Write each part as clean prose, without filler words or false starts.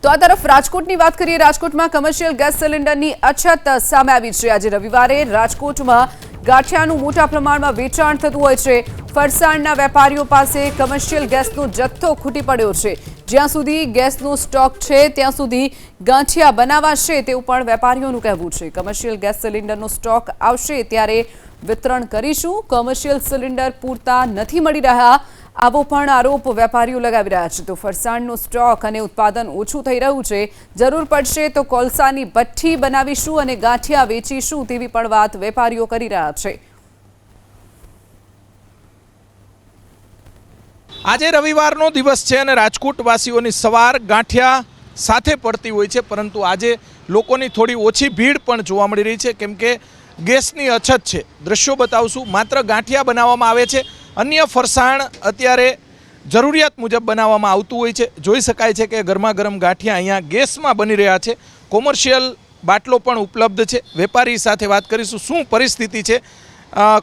તો આ તરફ રાજકોટની વાત કરીએ। રાજકોટમાં કમર્શિયલ ગેસ સિલિન્ડરની અછત સામે આવી છે। આજે રવિવારે રાજકોટમાં ગાંઠિયાનું મોટા પ્રમાણમાં વેચાણ થતું હોય છે। ફરસાણના વેપારીઓ પાસે કમર્શિયલ ગેસનો જથ્થો ખૂટી પડ્યો છે। જ્યાં સુધી ગેસનો સ્ટોક છે ત્યાં સુધી ગાંઠિયા બનાવાશે તેવું પણ વેપારીઓનું કહેવું છે। કમર્શિયલ ગેસ સિલિન્ડરનો સ્ટોક આવશે ત્યારે વિતરણ કરીશું। કમર્શિયલ સિલિન્ડર પૂરતા નથી મળી રહ્યા આવો પણ આરોપ વેપારીઓ લગાવી રહ્યા છે। તો ફરસાણનો સ્ટોક અને ઉત્પાદન ઓછું થઈ રહ્યું છે। જરૂર પડશે તો કોલસાની ભઠ્ઠી બનાવીશું અને ગાંઠિયા વેચીશું તેવી પણ વાત વેપારીઓ કરી રહ્યા છે। આજે રવિવારનો દિવસ છે અને રાજકોટવાસીઓની સવાર ગાંઠિયા સાથે પડતી હોય છે, પરંતુ આજે લોકોની થોડી ઓછી ભીડ પણ જોવા મળી રહી છે કેમ કે ગેસની અછત છે। દ્રશ્યો બતાવશું। માત્ર ગાંઠિયા બનાવવામાં આવે છે, અન્ય ફરસાણ અત્યારે જરૂરિયાત મુજબ બનાવવામાં આવતું હોય છે। જોઈ શકાય છે કે ગરમા ગરમ ગાંઠિયા અહીંયા ગેસમાં બની રહ્યા છે। કોમર્શિયલ બાટલો પણ ઉપલબ્ધ છે। વેપારી સાથે વાત કરીશું શું પરિસ્થિતિ છે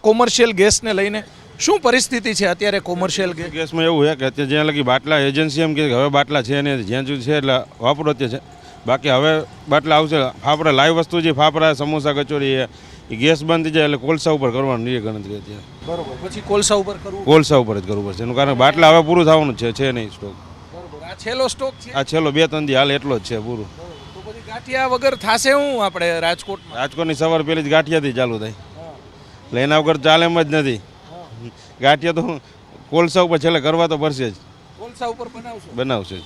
કોમર્શિયલ ગેસને લઈને। શું પરિસ્થિતિ છે અત્યારે કોમર્શિયલ ગેસમાં? એવું છે કે અત્યારે જ્યાં લગી બાટલા એજન્સી એમ કે હવે બાટલા છે ને જ્યાં સુધી છે એટલે વાપરો તે છે, બાકી હવે બાટલા આવશે। ફાફડા લાઈવ વસ્તુ છે, ફાફડા સમોસા કચોરી એ ગેસ બંધ થઈ જાય એટલે કોલસા ઉપર કરવાનું એ ગણતરી હતી। બરોબર, પછી કોલસા ઉપર કરવું? કોલસા ઉપર જ કરવું પડશે, એનું કારણ બાટલા હવે પૂરું થવાનું છે નહીં સ્ટોક। બરોબર, આ છેલ્લો સ્ટોક છે? આ છેલ્લો 2-3 દી હાલ એટલો જ છે પૂરું। તો પછી ગાંઠિયા વગર થશે હું આપણે રાજકોટમાં? રાજકોટની સવાર પહેલી જ ગાંઠિયાથી ચાલુ થાય એટલે એના વગર ચાલે એમ જ નથી। ગાંઠિયા તો કોલસા ઉપર છેલ્લે કરવા તો પડશે જ, કોલસા ઉપર બનાવશે।